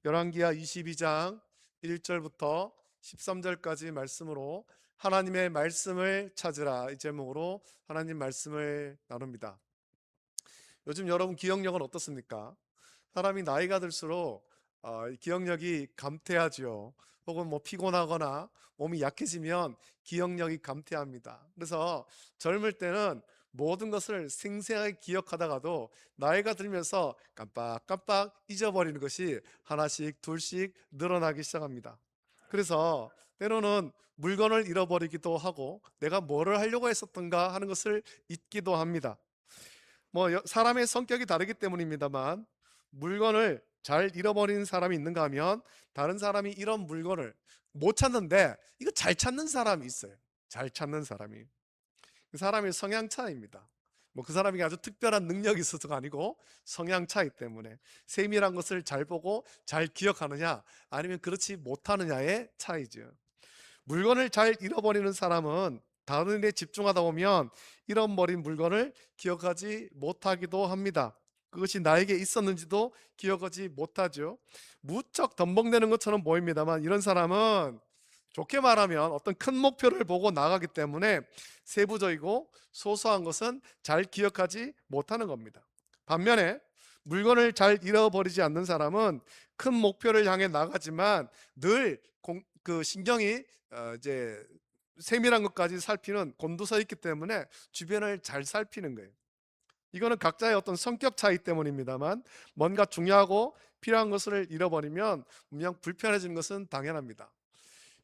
열왕기하 22장 1절부터 13절까지 말씀으로 하나님의 말씀을 찾으라, 이 제목으로 하나님 말씀을 나눕니다. 요즘 여러분 기억력은 어떻습니까? 사람이 나이가 들수록 기억력이 감퇴하죠. 혹은 피곤하거나 몸이 약해지면 기억력이 감퇴합니다. 그래서 젊을 때는 모든 것을 생생하게 기억하다가도 나이가 들면서 깜빡깜빡 잊어버리는 것이 하나씩 둘씩 늘어나기 시작합니다. 그래서 때로는 물건을 잃어버리기도 하고 내가 뭐를 하려고 했었던가 하는 것을 잊기도 합니다. 사람의 성격이 다르기 때문입니다만, 물건을 잘 잃어버리는 사람이 있는가 하면 다른 사람이 이런 물건을 못 찾는데 이거 잘 찾는 사람이 있어요. 잘 찾는 사람이, 그 사람의 성향 차이입니다. 그 사람이 아주 특별한 능력이 있어서가 아니고 성향 차이 때문에 세밀한 것을 잘 보고 잘 기억하느냐 아니면 그렇지 못하느냐의 차이죠. 물건을 잘 잃어버리는 사람은 다른 일에 집중하다 보면 잃어버린 물건을 기억하지 못하기도 합니다. 그것이 나에게 있었는지도 기억하지 못하죠. 무척 덤벙대는 것처럼 보입니다만, 이런 사람은 좋게 말하면 어떤 큰 목표를 보고 나가기 때문에 세부적이고 소소한 것은 잘 기억하지 못하는 겁니다. 반면에 물건을 잘 잃어버리지 않는 사람은 큰 목표를 향해 나가지만 늘 신경이 이제 세밀한 것까지 살피는 곤두서 있기 때문에 주변을 잘 살피는 거예요. 이거는 각자의 어떤 성격 차이 때문입니다만, 뭔가 중요하고 필요한 것을 잃어버리면 분명 불편해지는 것은 당연합니다.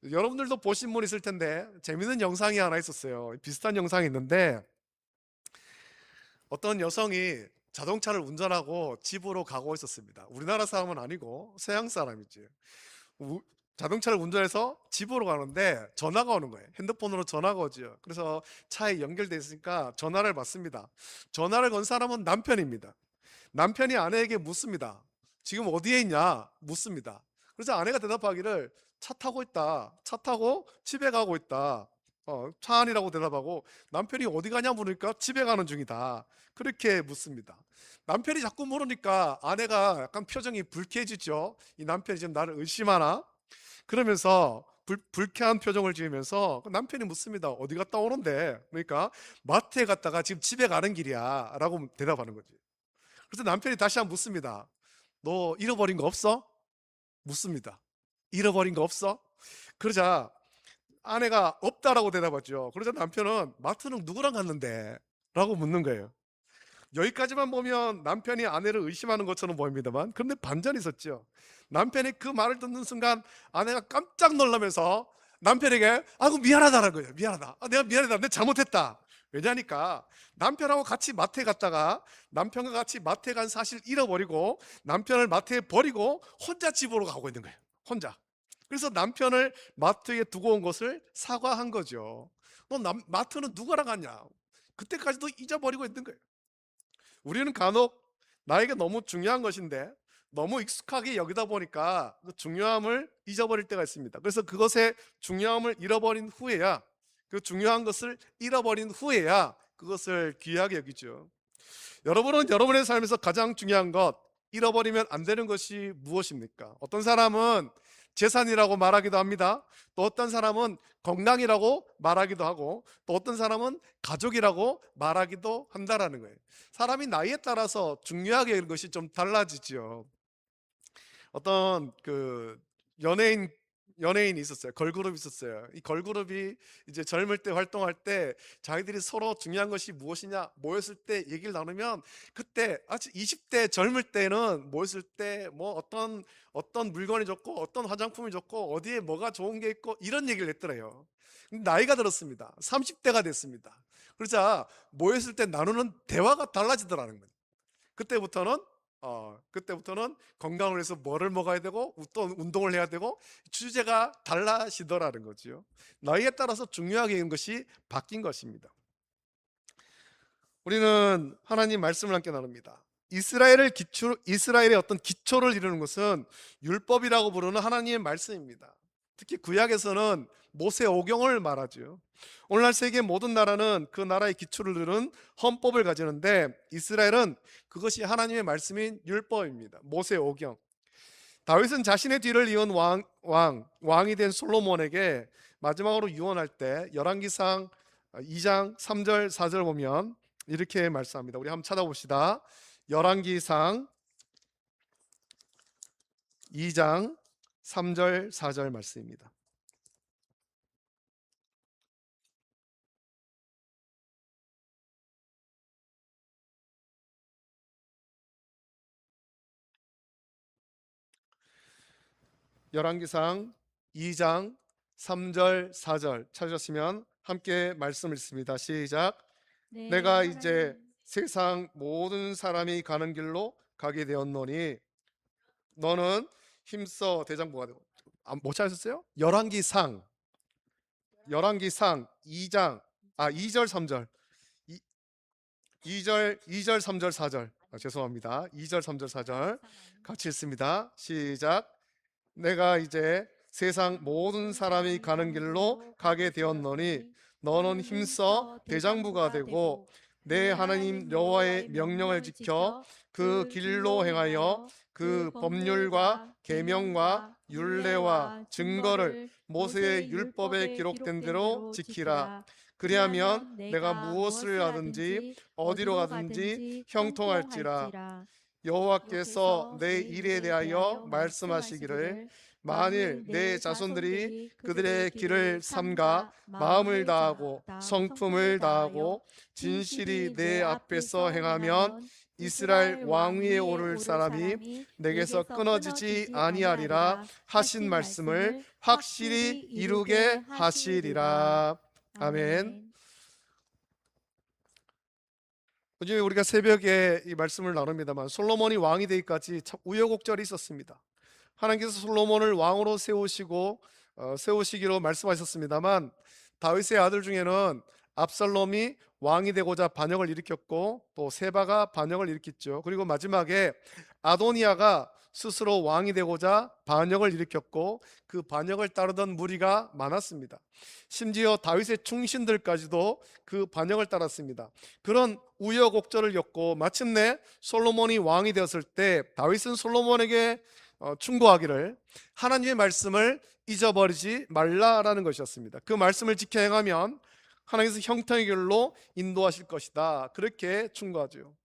여러분들도 보신 분 있을 텐데 재밌는 영상이 하나 있었어요. 비슷한 영상이 있는데, 어떤 여성이 자동차를 운전하고 집으로 가고 있었습니다. 우리나라 사람은 아니고 서양 사람이지. 자동차를 운전해서 집으로 가는데 전화가 오는 거예요. 핸드폰으로 전화가 오죠. 그래서 차에 연결돼 있으니까 전화를 받습니다. 전화를 건 사람은 남편입니다. 남편이 아내에게 묻습니다. 지금 어디에 있냐 묻습니다. 그래서 아내가 대답하기를 차 타고 있다, 차 타고 집에 가고 있다, 차 안이라고 대답하고, 남편이 어디 가냐 물으니까 집에 가는 중이다, 그렇게 묻습니다. 남편이 자꾸 물으니까 아내가 약간 표정이 불쾌해지죠. 이 남편이 지금 나를 의심하나, 그러면서 불쾌한 표정을 지으면서 남편이 묻습니다. 어디 갔다 오는데? 그러니까 마트에 갔다가 지금 집에 가는 길이야 라고 대답하는 거지. 그래서 남편이 다시 한번 묻습니다. 너 잃어버린 거 없어? 묻습니다. 잃어버린 거 없어? 그러자 아내가 없다라고 대답하죠. 그러자 남편은 마트는 누구랑 갔는데? 라고 묻는 거예요. 여기까지만 보면 남편이 아내를 의심하는 것처럼 보입니다만, 그런데 반전이 있었죠. 남편이 그 말을 듣는 순간 아내가 깜짝 놀라면서 남편에게 아이고 미안하다는 거예요. 미안하다. 내가 미안하다. 내가 잘못했다. 왜냐니까 남편하고 같이 마트에 갔다가 남편과 같이 마트에 간 사실 잃어버리고 남편을 마트에 버리고 혼자 집으로 가고 있는 거예요. 혼자. 그래서 남편을 마트에 두고 온 것을 사과한 거죠. 너 마트는 누구랑 갔냐? 그때까지도 잊어버리고 있는 거예요. 우리는 간혹 나에게 너무 중요한 것인데 너무 익숙하게 여기다 보니까 그 중요함을 잊어버릴 때가 있습니다. 그래서 그것의 중요함을 잃어버린 후에야, 그 중요한 것을 잃어버린 후에야 그것을 귀하게 여기죠. 여러분은 여러분의 삶에서 가장 중요한 것, 잃어버리면 안 되는 것이 무엇입니까? 어떤 사람은 재산이라고 말하기도 합니다. 또 어떤 사람은 건강이라고 말하기도 하고, 또 어떤 사람은 가족이라고 말하기도 한다라는 거예요. 사람이 나이에 따라서 중요하게 여기는 것이 좀 달라지죠. 어떤 연예인이 있었어요. 걸그룹이 있었어요. 이 걸그룹이 이제 젊을 때 활동할 때 자기들이 서로 중요한 것이 무엇이냐 모였을 때 얘기를 나누면, 그때 아주 20대 젊을 때는 모였을 때 어떤 물건이 좋고 어떤 화장품이 좋고 어디에 뭐가 좋은 게 있고 이런 얘기를 했더래요. 근데 나이가 들었습니다. 30대가 됐습니다. 그러자 모였을 때 나누는 대화가 달라지더라는 거예요. 그때부터는 건강을 위해서 뭐를 먹어야 되고 또 운동을 해야 되고 주제가 달라지더라는 거죠. 나이에 따라서 중요하게 있는 것이 바뀐 것입니다. 우리는 하나님 말씀을 함께 나눕니다. 이스라엘의 어떤 기초를 이루는 것은 율법이라고 부르는 하나님의 말씀입니다. 특히 구약에서는 모세 오경을 말하죠. 오늘날 세계 모든 나라는 그 나라의 기초를 이루는 헌법을 가지는데, 이스라엘은 그것이 하나님의 말씀인 율법입니다. 모세 오경. 다윗은 자신의 뒤를 이은 왕이 된 솔로몬에게 마지막으로 유언할 때 열왕기상 2장 3절 4절 보면 이렇게 말씀합니다. 우리 한번 찾아봅시다. 열왕기상 2장 3절 4절 말씀입니다. 열왕기상 2장 3절 4절 찾으셨으면 함께 말씀 읽습니다. 시작. 네, 내가 이제 하나님. 세상 모든 사람이 가는 길로 가게 되었노니 너는 힘써 대장부가 되고. 못 찾으셨어요? 열왕기상 2장 2절 3절 2절 3절 4절 죄송합니다. 2절 3절 4절 같이 읽습니다. 시작. 내가 이제 세상 모든 사람이 가는 길로 가게 되었노니 너는 힘써 대장부가 되고 내 하나님 여호와의 명령을 지켜 그 길로 행하여 그 법률과 계명과 율례와 증거를 모세의 율법에 기록된 대로 지키라. 그리하면 내가 무엇을 하든지 어디로 가든지 형통할지라. 여호와께서 내 일에 대하여 말씀하시기를 만일 내 자손들이 그들의 길을 삼가 마음을 다하고 성품을 다하고 진실이 내 앞에서 행하면 이스라엘 왕위에 오를 사람이 내게서 끊어지지 아니하리라 하신 말씀을 확실히 이루게 하시리라. 아멘. 요즘에 우리가 새벽에 이 말씀을 나눕니다만 솔로몬이 왕이 되기까지 참 우여곡절이 있었습니다. 하나님께서 솔로몬을 왕으로 세우시기로 말씀하셨습니다만 다윗의 아들 중에는 압살롬이 왕이 되고자 반역을 일으켰고 또 세바가 반역을 일으켰죠. 그리고 마지막에 아도니아가 스스로 왕이 되고자 반역을 일으켰고 그 반역을 따르던 무리가 많았습니다. 심지어 다윗의 충신들까지도 그 반역을 따랐습니다. 그런 우여곡절을 겪고 마침내 솔로몬이 왕이 되었을 때 다윗은 솔로몬에게 충고하기를 하나님의 말씀을 잊어버리지 말라라는 것이었습니다. 그 말씀을 지켜 행하면 하나님께서 형통의 길로 인도하실 것이다. 그렇게 충고하죠.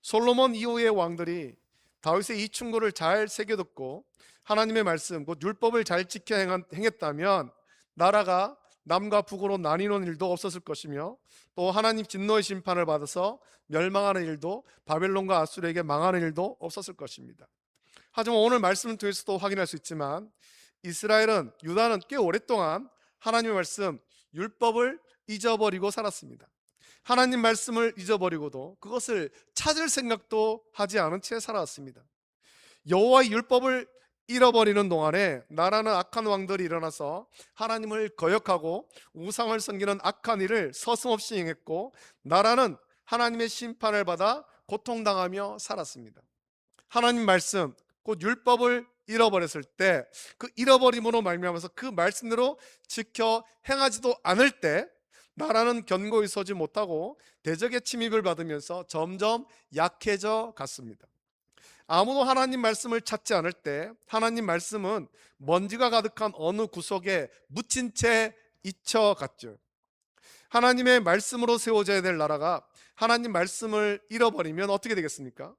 솔로몬 이후의 왕들이 다윗의 이 충고를 잘 새겨듣고 하나님의 말씀, 곧 율법을 잘 지켜 행했다면 나라가 남과 북으로 나뉘는 일도 없었을 것이며 또 하나님 진노의 심판을 받아서 멸망하는 일도 바벨론과 아수르에게 망하는 일도 없었을 것입니다. 하지만 오늘 말씀을 통해서도 확인할 수 있지만 이스라엘은, 유다는 꽤 오랫동안 하나님의 말씀, 율법을 잊어버리고 살았습니다. 하나님 말씀을 잊어버리고도 그것을 찾을 생각도 하지 않은 채 살아왔습니다. 여호와의 율법을 잃어버리는 동안에 나라는 악한 왕들이 일어나서 하나님을 거역하고 우상을 섬기는 악한 일을 서슴없이 행했고 나라는 하나님의 심판을 받아 고통당하며 살았습니다. 하나님 말씀, 곧 율법을 잃어버렸을 때 그 잃어버림으로 말미암아서 그 말씀대로 지켜 행하지도 않을 때 나라는 견고히 서지 못하고 대적의 침입을 받으면서 점점 약해져 갔습니다. 아무도 하나님 말씀을 찾지 않을 때 하나님 말씀은 먼지가 가득한 어느 구석에 묻힌 채 잊혀갔죠. 하나님의 말씀으로 세워져야 될 나라가 하나님 말씀을 잃어버리면 어떻게 되겠습니까?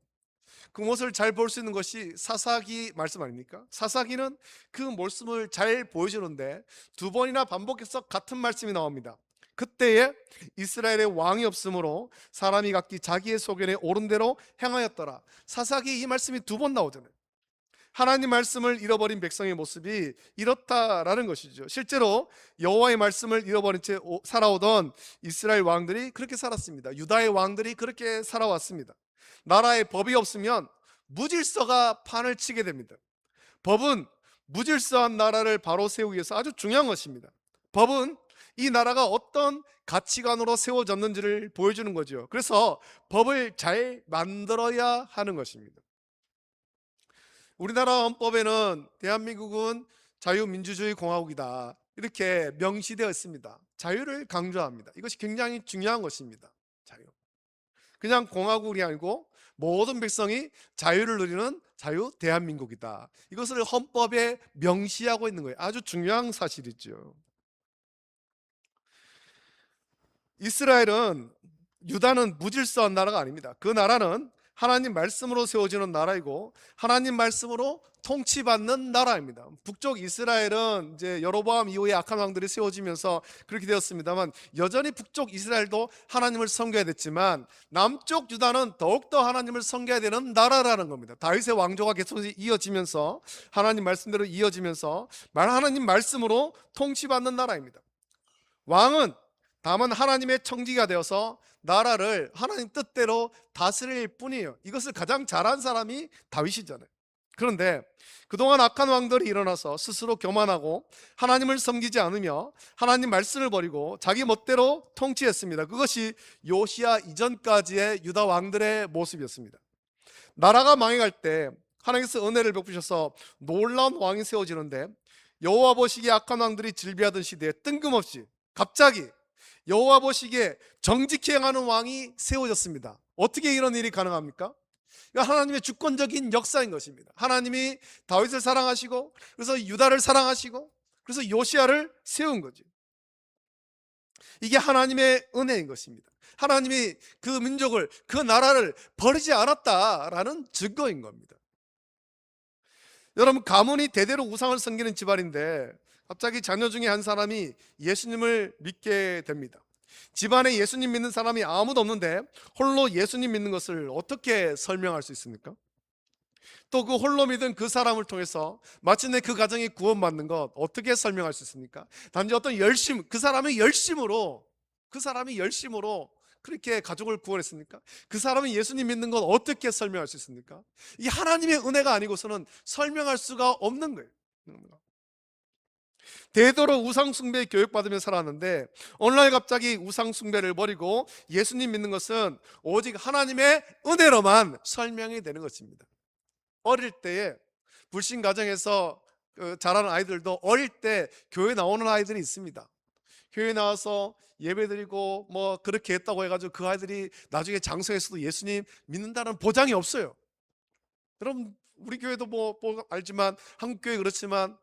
그 모습을 잘 볼 수 있는 것이 사사기 말씀 아닙니까? 사사기는 그 모습을 잘 보여주는데 두 번이나 반복해서 같은 말씀이 나옵니다. 그때에 이스라엘의 왕이 없으므로 사람이 각기 자기의 소견에 옳은 대로 행하였더라. 사사기 이 말씀이 두 번 나오잖아요. 하나님 말씀을 잃어버린 백성의 모습이 이렇다라는 것이죠. 실제로 여호와의 말씀을 잃어버린 채 살아오던 이스라엘 왕들이 그렇게 살았습니다. 유다의 왕들이 그렇게 살아왔습니다. 나라에 법이 없으면 무질서가 판을 치게 됩니다. 법은 무질서한 나라를 바로 세우기 위해서 아주 중요한 것입니다. 법은 이 나라가 어떤 가치관으로 세워졌는지를 보여주는 거죠. 그래서 법을 잘 만들어야 하는 것입니다. 우리나라 헌법에는 대한민국은 자유민주주의 공화국이다 이렇게 명시되어 있습니다. 자유를 강조합니다. 이것이 굉장히 중요한 것입니다. 자유. 그냥 공화국이 아니고 모든 백성이 자유를 누리는 자유 대한민국이다. 이것을 헌법에 명시하고 있는 거예요. 아주 중요한 사실이죠. 이스라엘은, 유다는 무질서한 나라가 아닙니다. 그 나라는 하나님 말씀으로 세워지는 나라이고 하나님 말씀으로 통치받는 나라입니다. 북쪽 이스라엘은 이제 여로보암 이후에 악한 왕들이 세워지면서 그렇게 되었습니다만, 여전히 북쪽 이스라엘도 하나님을 섬겨야 됐지만 남쪽 유다는 더욱더 하나님을 섬겨야 되는 나라라는 겁니다. 다윗의 왕조가 계속 이어지면서 하나님 말씀대로 이어지면서 하나님 말씀으로 통치받는 나라입니다. 왕은 다만 하나님의 청지기가 되어서 나라를 하나님 뜻대로 다스릴 뿐이에요. 이것을 가장 잘한 사람이 다윗이잖아요. 그런데 그동안 악한 왕들이 일어나서 스스로 교만하고 하나님을 섬기지 않으며 하나님 말씀을 버리고 자기 멋대로 통치했습니다. 그것이 요시야 이전까지의 유다 왕들의 모습이었습니다. 나라가 망해갈 때 하나님께서 은혜를 베푸셔서 놀라운 왕이 세워지는데, 여호와 보시기에 악한 왕들이 질비하던 시대에 뜬금없이 갑자기 여호와 보시기에 정직히 행하는 왕이 세워졌습니다. 어떻게 이런 일이 가능합니까? 하나님의 주권적인 역사인 것입니다. 하나님이 다윗을 사랑하시고 그래서 유다를 사랑하시고 그래서 요시야를 세운 거죠. 이게 하나님의 은혜인 것입니다. 하나님이 그 민족을, 그 나라를 버리지 않았다라는 증거인 겁니다. 여러분, 가문이 대대로 우상을 섬기는 집안인데 갑자기 자녀 중에 한 사람이 예수님을 믿게 됩니다. 집안에 예수님 믿는 사람이 아무도 없는데 홀로 예수님 믿는 것을 어떻게 설명할 수 있습니까? 또 그 홀로 믿은 그 사람을 통해서 마침내 그 가정이 구원받는 것 어떻게 설명할 수 있습니까? 단지 어떤 열심, 그 사람이 열심으로 그렇게 가족을 구원했습니까? 그 사람이 예수님 믿는 것 어떻게 설명할 수 있습니까? 이게 하나님의 은혜가 아니고서는 설명할 수가 없는 거예요. 되도록 우상숭배 교육받으며 살았는데 어느 날 갑자기 우상숭배를 버리고 예수님 믿는 것은 오직 하나님의 은혜로만 설명이 되는 것입니다. 어릴 때에 불신 가정에서 자라는 아이들도 어릴 때 교회 나오는 아이들이 있습니다. 교회 나와서 예배드리고 뭐 그렇게 했다고 해가지고 그 아이들이 나중에 장성해서도 예수님 믿는다는 보장이 없어요. 여러분, 우리 교회도 뭐 알지만 한국 교회 그렇지만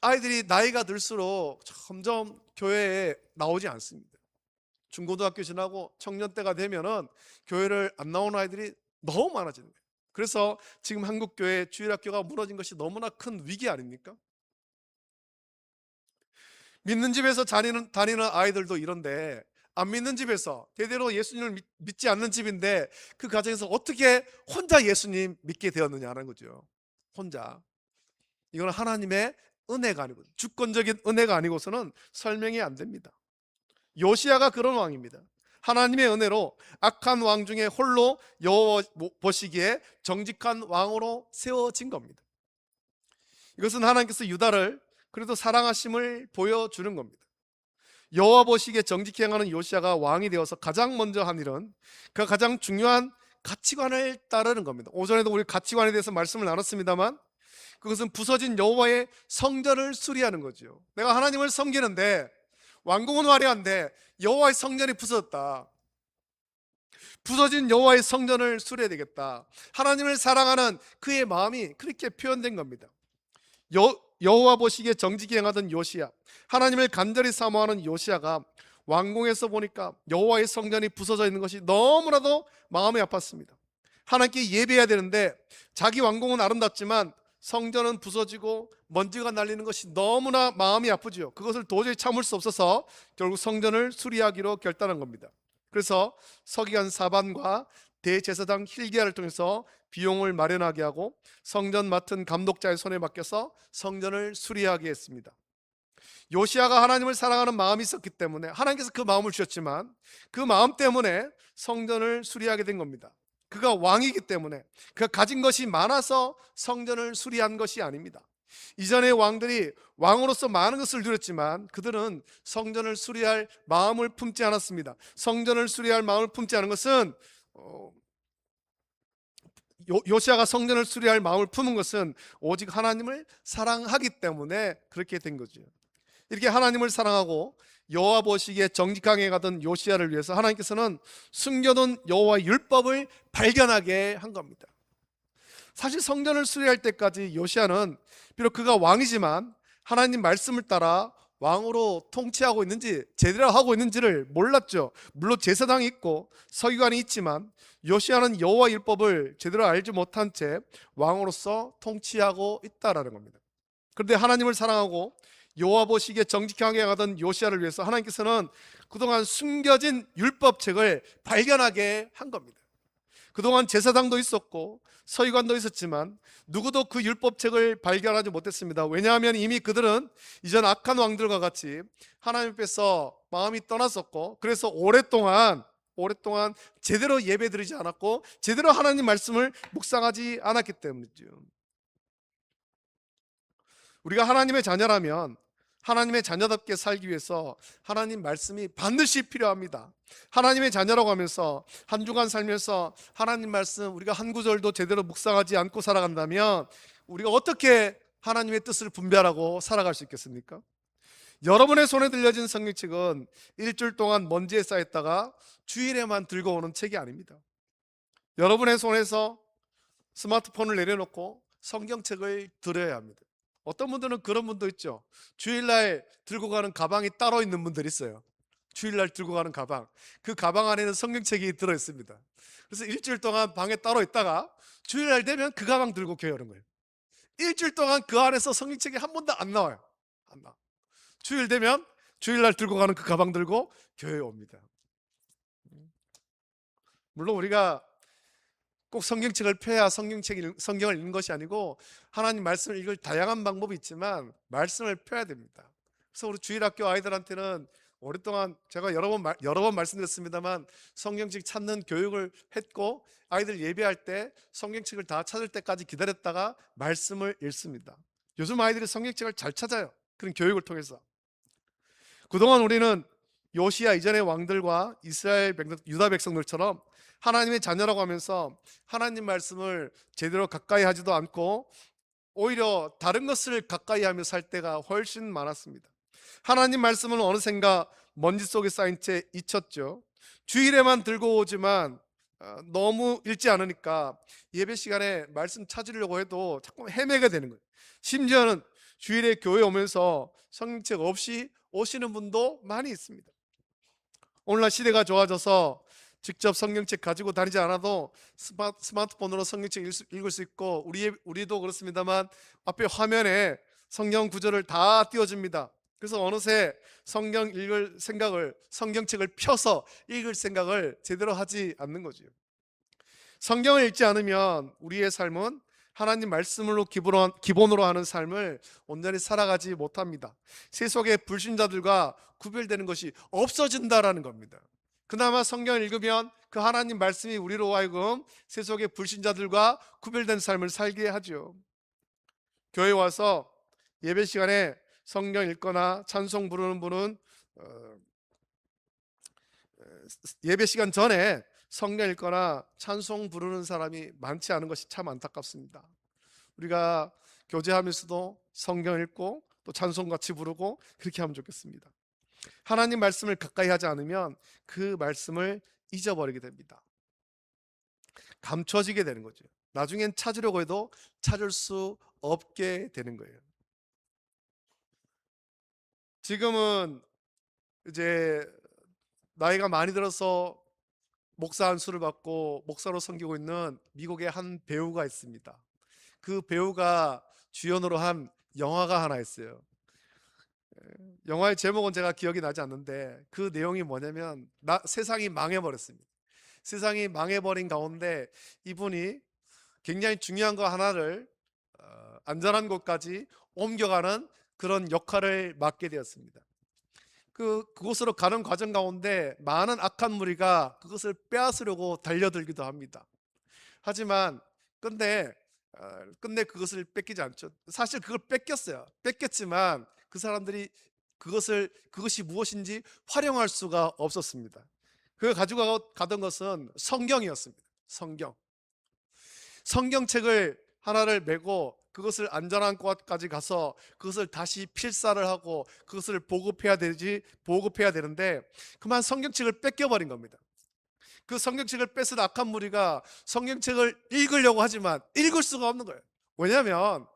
아이들이 나이가 들수록 점점 교회에 나오지 않습니다. 중고등학교 지나고 청년 때가 되면은 교회를 안 나오는 아이들이 너무 많아지는 거예요. 그래서 지금 한국 교회 주일학교가 무너진 것이 너무나 큰 위기 아닙니까? 믿는 집에서 다니는 아이들도 이런데 안 믿는 집에서 대대로 예수님을 믿지 않는 집인데 그 가정에서 어떻게 혼자 예수님 믿게 되었느냐는 거죠. 혼자. 이건 하나님의 은혜가 아니고, 주권적인 은혜가 아니고서는 설명이 안 됩니다. 요시야가 그런 왕입니다. 하나님의 은혜로 악한 왕 중에 홀로 여호와 보시기에 정직한 왕으로 세워진 겁니다. 이것은 하나님께서 유다를 그래도 사랑하심을 보여주는 겁니다. 여호와 보시기에 정직히 행하는 요시야가 왕이 되어서 가장 먼저 한 일은 그 가장 중요한 가치관을 따르는 겁니다. 오전에도 우리 가치관에 대해서 말씀을 나눴습니다만, 그것은 부서진 여호와의 성전을 수리하는 거죠. 내가 하나님을 섬기는데 왕궁은 화려한데 여호와의 성전이 부서졌다. 부서진 여호와의 성전을 수리해야 되겠다. 하나님을 사랑하는 그의 마음이 그렇게 표현된 겁니다. 여호와 보시기에 정직히 행하던 요시야, 하나님을 간절히 사모하는 요시야가 왕궁에서 보니까 여호와의 성전이 부서져 있는 것이 너무나도 마음이 아팠습니다. 하나님께 예배해야 되는데 자기 왕궁은 아름답지만 성전은 부서지고 먼지가 날리는 것이 너무나 마음이 아프죠. 그것을 도저히 참을 수 없어서 결국 성전을 수리하기로 결단한 겁니다. 그래서 서기관 사반과 대제사장 hil기야를 통해서 비용을 마련하게 하고 성전 맡은 감독자의 손에 맡겨서 성전을 수리하게 했습니다. 요시야가 하나님을 사랑하는 마음이 있었기 때문에 하나님께서 그 마음을 주셨지만 그 마음 때문에 성전을 수리하게 된 겁니다. 그가 왕이기 때문에, 그가 가진 것이 많아서 성전을 수리한 것이 아닙니다. 이전의 왕들이 왕으로서 많은 것을 누렸지만 그들은 성전을 수리할 마음을 품지 않았습니다. 성전을 수리할 마음을 품지 않은 것은 요시야가 성전을 수리할 마음을 품은 것은 오직 하나님을 사랑하기 때문에 그렇게 된 거죠. 이렇게 하나님을 사랑하고 여호와 보시기에 정직하게 가던 요시야를 위해서 하나님께서는 숨겨둔 여호와의 율법을 발견하게 한 겁니다. 사실 성전을 수리할 때까지 요시야는 비록 그가 왕이지만 하나님 말씀을 따라 왕으로 통치하고 있는지 제대로 하고 있는지를 몰랐죠. 물론 제사장이 있고 서기관이 있지만 요시야는 여호와 율법을 제대로 알지 못한 채 왕으로서 통치하고 있다라는 겁니다. 그런데 하나님을 사랑하고 여호와 보시기에 정직하게 가던 요시야를 위해서 하나님께서는 그동안 숨겨진 율법책을 발견하게 한 겁니다. 그동안 제사장도 있었고 서기관도 있었지만 누구도 그 율법책을 발견하지 못했습니다. 왜냐하면 이미 그들은 이전 악한 왕들과 같이 하나님 앞에서 마음이 떠났었고, 그래서 오랫동안 제대로 예배드리지 않았고 제대로 하나님 말씀을 묵상하지 않았기 때문이죠. 우리가 하나님의 자녀라면 하나님의 자녀답게 살기 위해서 하나님 말씀이 반드시 필요합니다. 하나님의 자녀라고 하면서 한 주간 살면서 하나님 말씀 우리가 한 구절도 제대로 묵상하지 않고 살아간다면 우리가 어떻게 하나님의 뜻을 분별하고 살아갈 수 있겠습니까? 여러분의 손에 들려진 성경책은 일주일 동안 먼지에 쌓였다가 주일에만 들고 오는 책이 아닙니다. 여러분의 손에서 스마트폰을 내려놓고 성경책을 들어야 합니다. 어떤 분들은 그런 분도 있죠. 주일날 들고 가는 가방이 따로 있는 분들이 있어요. 주일날 들고 가는 가방, 그 가방 안에는 성경책이 들어있습니다. 그래서 일주일 동안 방에 따로 있다가 주일날 되면 그 가방 들고 교회 오는 거예요. 일주일 동안 그 안에서 성경책이 한 번도 안 나와요. 안 나와. 주일 되면 주일날 들고 가는 그 가방 들고 교회에 옵니다. 물론 우리가 꼭 성경책을 펴야 성경을 읽는 것이 아니고 하나님 말씀을 읽을 다양한 방법이 있지만 말씀을 펴야 됩니다. 그래서 우리 주일학교 아이들한테는 오랫동안 제가 여러 번 말씀드렸습니다만 성경책 찾는 교육을 했고, 아이들 예배할 때 성경책을 다 찾을 때까지 기다렸다가 말씀을 읽습니다. 요즘 아이들이 성경책을 잘 찾아요. 그런 교육을 통해서. 그동안 우리는 요시야 이전의 왕들과 이스라엘 유다 백성들처럼 하나님의 자녀라고 하면서 하나님 말씀을 제대로 가까이 하지도 않고 오히려 다른 것을 가까이 하며 살 때가 훨씬 많았습니다. 하나님 말씀은 어느샌가 먼지 속에 쌓인 채 잊혔죠. 주일에만 들고 오지만 너무 읽지 않으니까 예배 시간에 말씀 찾으려고 해도 자꾸 헤매게 되는 거예요. 심지어는 주일에 교회 오면서 성경책 없이 오시는 분도 많이 있습니다. 오늘날 시대가 좋아져서 직접 성경책 가지고 다니지 않아도 스마트폰으로 성경책 읽을 수 있고, 우리도 그렇습니다만 앞에 화면에 성경 구절을 다 띄워줍니다. 그래서 어느새 성경책을 펴서 읽을 생각을 제대로 하지 않는 거죠. 성경을 읽지 않으면 우리의 삶은 하나님 말씀으로 기본으로 하는 삶을 온전히 살아가지 못합니다. 세속의 불신자들과 구별되는 것이 없어진다라는 겁니다. 그나마 성경을 읽으면 그 하나님 말씀이 우리로 하여금 세속의 불신자들과 구별된 삶을 살게 하죠. 교회 와서 예배 시간에 성경 읽거나 찬송 부르는 분은 예배 시간 전에 성경 읽거나 찬송 부르는 사람이 많지 않은 것이 참 안타깝습니다. 우리가 교제하면서도 성경 읽고 또 찬송 같이 부르고 그렇게 하면 좋겠습니다. 하나님 말씀을 가까이 하지 않으면 그 말씀을 잊어버리게 됩니다. 감춰지게 되는 거죠. 나중엔 찾으려고 해도 찾을 수 없게 되는 거예요. 지금은 이제 나이가 많이 들어서 목사 안수를 받고 목사로 섬기고 있는 미국의 한 배우가 있습니다. 그 배우가 주연으로 한 영화가 하나 있어요. 영화의 제목은 제가 기억이 나지 않는데 그 내용이 뭐냐면 세상이 망해버렸습니다. 세상이 망해버린 가운데 이분이 굉장히 중요한 거 하나를 안전한 곳까지 옮겨가는 그런 역할을 맡게 되었습니다. 그곳으로 가는 과정 가운데 많은 악한 무리가 그것을 빼앗으려고 달려들기도 합니다. 하지만 끝내 그것을 뺏기지 않죠. 사실 그걸 뺏겼지만 그 사람들이 그것이 무엇인지 활용할 수가 없었습니다. 그가 가지고 가던 것은 성경이었습니다. 성경책을 하나를 메고 그것을 안전한 곳까지 가서 그것을 다시 필사를 하고 그것을 보급해야 되는데 그만 성경책을 뺏겨버린 겁니다. 그 성경책을 뺏은 악한 무리가 성경책을 읽으려고 하지만 읽을 수가 없는 거예요. 왜냐하면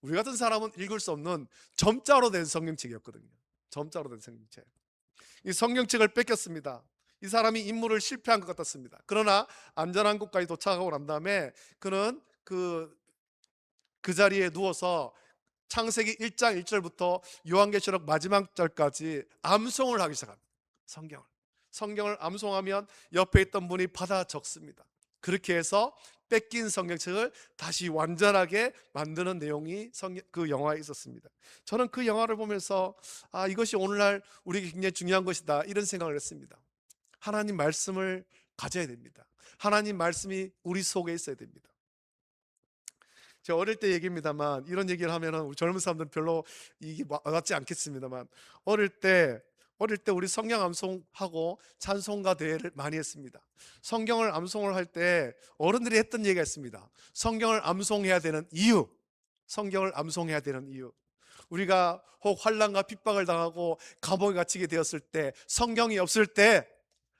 우리 같은 사람은 읽을 수 없는 점자로 된 성경책이었거든요. 점자로 된 성경책. 이 성경책을 뺏겼습니다. 이 사람이 임무를 실패한 것 같았습니다. 그러나 안전한 곳까지 도착하고 난 다음에 그는 그 자리에 누워서 창세기 1장 1절부터 요한계시록 마지막 절까지 암송을 하기 시작합니다. 성경을 암송하면 옆에 있던 분이 받아 적습니다. 그렇게 해서 뺏긴 성경책을 다시 완전하게 만드는 내용이 그 영화에 있었습니다. 저는 그 영화를 보면서 이것이 오늘날 우리에게 굉장히 중요한 것이다, 이런 생각을 했습니다. 하나님 말씀을 가져야 됩니다. 하나님 말씀이 우리 속에 있어야 됩니다. 제가 어릴 때 얘기입니다만, 이런 얘기를 하면은 우리 젊은 사람들은 별로 이게 와닿지 않겠습니다만, 어릴 때 우리 성경 암송하고 찬송가 대회를 많이 했습니다. 성경을 암송을 할 때 어른들이 했던 얘기가 있습니다. 성경을 암송해야 되는 이유. 우리가 혹 환난과 핍박을 당하고 감옥에 갇히게 되었을 때, 성경이 없을 때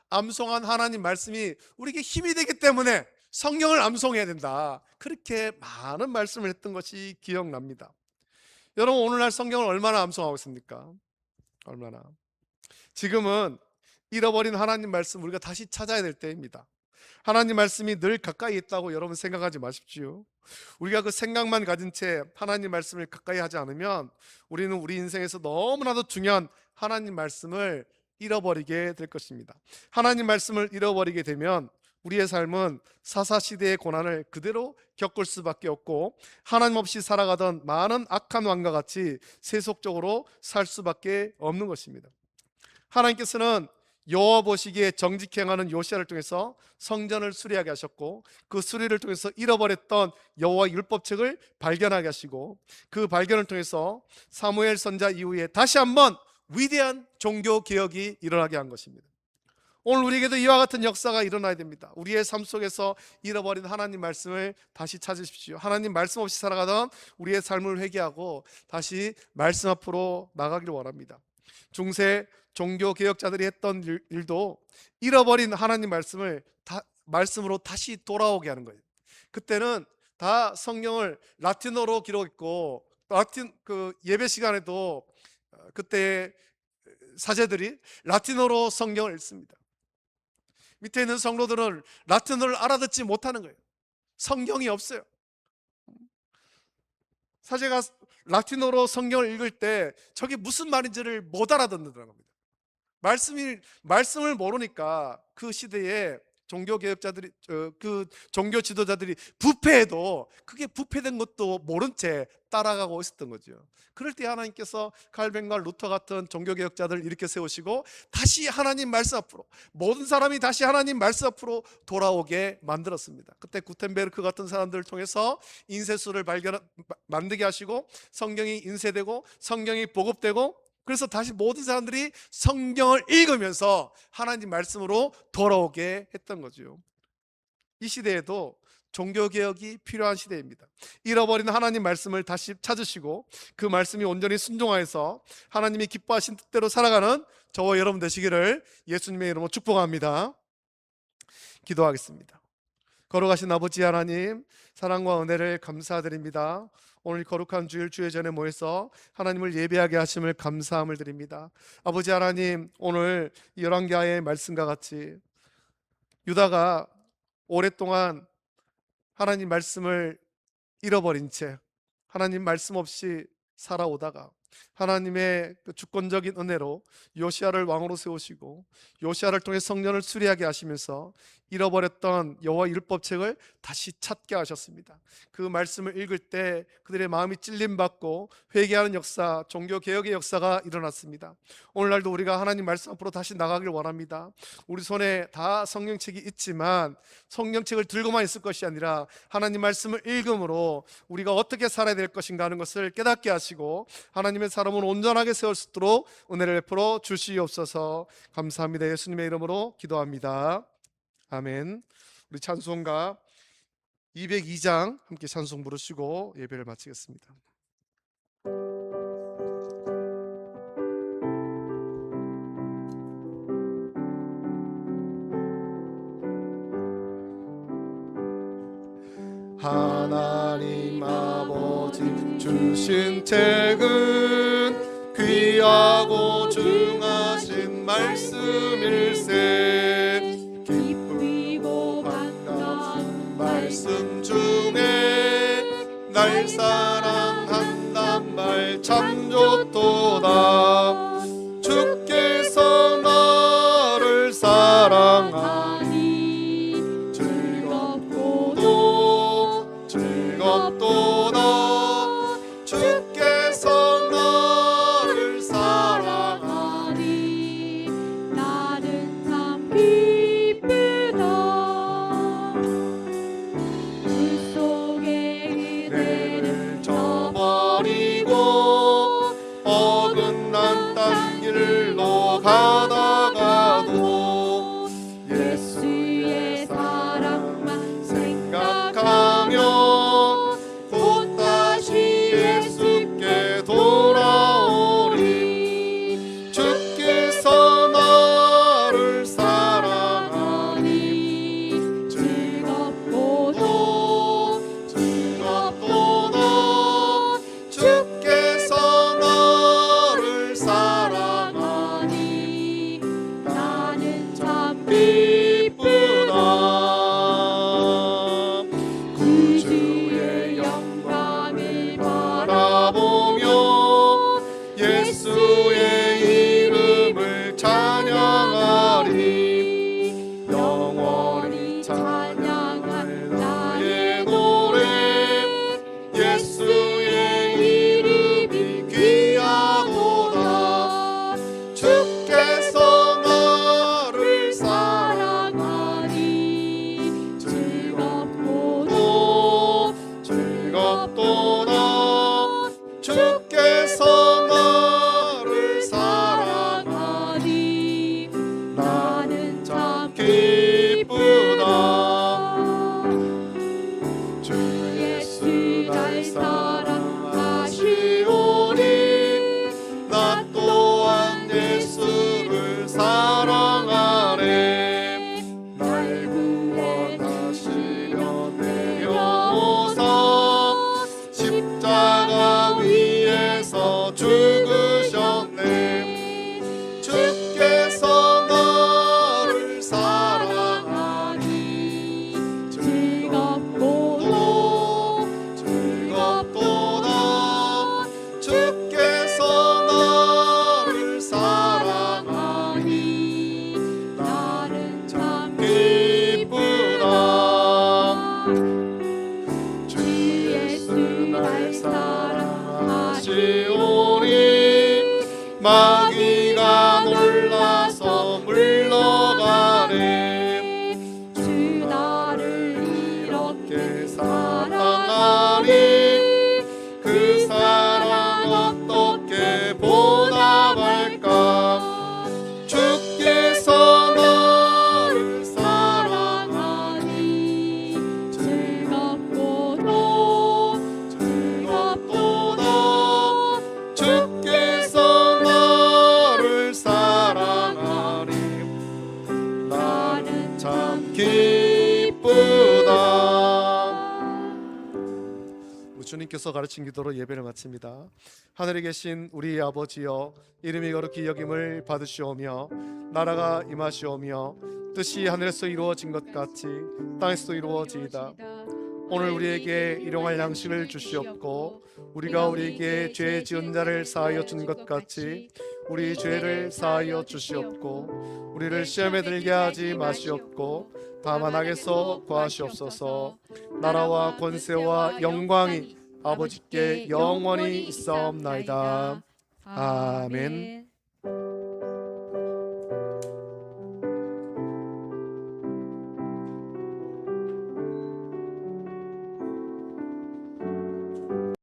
암송한 하나님 말씀이 우리에게 힘이 되기 때문에 성경을 암송해야 된다, 그렇게 많은 말씀을 했던 것이 기억납니다. 여러분, 오늘날 성경을 얼마나 암송하고 있습니까? 얼마나? 지금은 잃어버린 하나님 말씀 우리가 다시 찾아야 될 때입니다. 하나님 말씀이 늘 가까이 있다고 여러분 생각하지 마십시오. 우리가 그 생각만 가진 채 하나님 말씀을 가까이 하지 않으면 우리는 우리 인생에서 너무나도 중요한 하나님 말씀을 잃어버리게 될 것입니다. 하나님 말씀을 잃어버리게 되면 우리의 삶은 사사시대의 고난을 그대로 겪을 수밖에 없고, 하나님 없이 살아가던 많은 악한 왕과 같이 세속적으로 살 수밖에 없는 것입니다. 하나님께서는 여호와 보시기에 정직히 행하는 요시야를 통해서 성전을 수리하게 하셨고, 그 수리를 통해서 잃어버렸던 여호와 율법책을 발견하게 하시고, 그 발견을 통해서 사무엘 선자 이후에 다시 한번 위대한 종교 개혁이 일어나게 한 것입니다. 오늘 우리에게도 이와 같은 역사가 일어나야 됩니다. 우리의 삶 속에서 잃어버린 하나님 말씀을 다시 찾으십시오. 하나님 말씀 없이 살아가던 우리의 삶을 회개하고 다시 말씀 앞으로 나가기를 원합니다. 중세 종교 개혁자들이 했던 일도 잃어버린 하나님 말씀으로 다시 돌아오게 하는 거예요. 그때는 다 성경을 라틴어로 기록했고, 라틴 예배 시간에도 그때 사제들이 라틴어로 성경을 읽습니다. 밑에 있는 성도들은 라틴어를 알아듣지 못하는 거예요. 성경이 없어요. 사제가 라틴어로 성경을 읽을 때 저게 무슨 말인지를 못 알아듣는다는 겁니다. 말씀을 모르니까 그 시대에 종교 개혁자들이, 그 종교 지도자들이 부패해도 그게 부패된 것도 모른 채 따라가고 있었던 거죠. 그럴 때 하나님께서 칼빈과 루터 같은 종교 개혁자들을 이렇게 세우시고 다시 하나님 말씀 앞으로, 모든 사람이 다시 하나님 말씀 앞으로 돌아오게 만들었습니다. 그때 구텐베르크 같은 사람들을 통해서 인쇄술을 만들게 하시고, 성경이 인쇄되고 성경이 보급되고, 그래서 다시 모든 사람들이 성경을 읽으면서 하나님 말씀으로 돌아오게 했던 거죠. 이 시대에도 종교개혁이 필요한 시대입니다. 잃어버린 하나님 말씀을 다시 찾으시고 그 말씀이 온전히 순종하여서 하나님이 기뻐하신 뜻대로 살아가는 저와 여러분 되시기를 예수님의 이름으로 축복합니다. 기도하겠습니다. 거룩하신 아버지 하나님, 사랑과 은혜를 감사드립니다. 오늘 거룩한 주일 주의 전에 모여서 하나님을 예배하게 하심을 감사함을 드립니다. 아버지 하나님, 오늘 열왕기하의 말씀과 같이 유다가 오랫동안 하나님 말씀을 잃어버린 채 하나님 말씀 없이 살아오다가 하나님의 그 주권적인 은혜로 요시야를 왕으로 세우시고 요시야를 통해 성전을 수리하게 하시면서 잃어버렸던 여호와 율법책을 다시 찾게 하셨습니다. 그 말씀을 읽을 때 그들의 마음이 찔림받고 회개하는 역사, 종교개혁의 역사가 일어났습니다. 오늘날도 우리가 하나님 말씀 앞으로 다시 나가길 원합니다. 우리 손에 다 성경책이 있지만 성경책을 들고만 있을 것이 아니라 하나님 말씀을 읽음으로 우리가 어떻게 살아야 될 것인가 하는 것을 깨닫게 하시고 하나님의 사람을 온전하게 세울 수 있도록 은혜를 베풀어 주시옵소서. 감사합니다. 예수님의 이름으로 기도합니다. 아멘. 우리 찬송가 202장 함께 찬송 부르시고 예배를 마치겠습니다. 주신 책은 귀하고 중하신 말씀일세. 기쁘고 반가운 말씀 중에 날 사랑한단 말 참 좋도다. 주께서 나를 사랑하니 즐겁도다 즐겁도다. 주께서 나를 사랑하니 나는 참 기쁘다. 물 속에 그대를 저버리고 어긋난 딴 길로 가다가도 예수의 사랑만 생각하며 곧 다시 예수께 돌아오리. 주께서 나를 사랑하니 즐겁도다 즐겁도다. 주께서 나를 사랑하니 나는 참 기쁘다. 구주의 영광을 바라보며 예수의 이름을 찬양하리. 영원히 찬양할 나의 노래 예수의 이름이 귀하도다. 주께서 나를 사랑하니 즐겁도다 즐겁도다. 주께서 나를 사랑하니 나는 참 기쁘다. 주 예수 날 사랑하시오니 나 또한 예수를 사랑하네. 날 구원하시려 내려오사 십자가 위에서 죽으셨네. 주께서 나를 사랑하니 즐겁도다 즐겁도다. 주께서 나를 사랑하니 나는 참 기쁘다. 주 예수 날 사랑하시오니 마귀가 놀라서 물러가네. 주 나를 이렇게 사랑하니 그 사랑 어떻게 보답할까. 주께서 나를 사랑하니 즐겁도다 즐겁도다. 주께서 나를 사랑하니 나는 참 기쁘다. 주님께서 가르친 기도로 예배를 마칩니다. 하늘에 계신 우리 아버지여, 이름이 거룩히 여김을 받으시오며 나라가 임하시오며 뜻이 하늘에서 이루어진 것 같이 땅에서도 이루어지이다. 오늘 우리에게 일용할 양식을 주시옵고 우리가 우리에게 죄 지은 자를 사하여 준 것 같이 우리 죄를 사하여 주시옵고 우리를 시험에 들게 하지 마시옵고 다만 악에서 구하시옵소서. 나라와 권세와 영광이 아버지께 영원히 있사옵나이다. 아멘.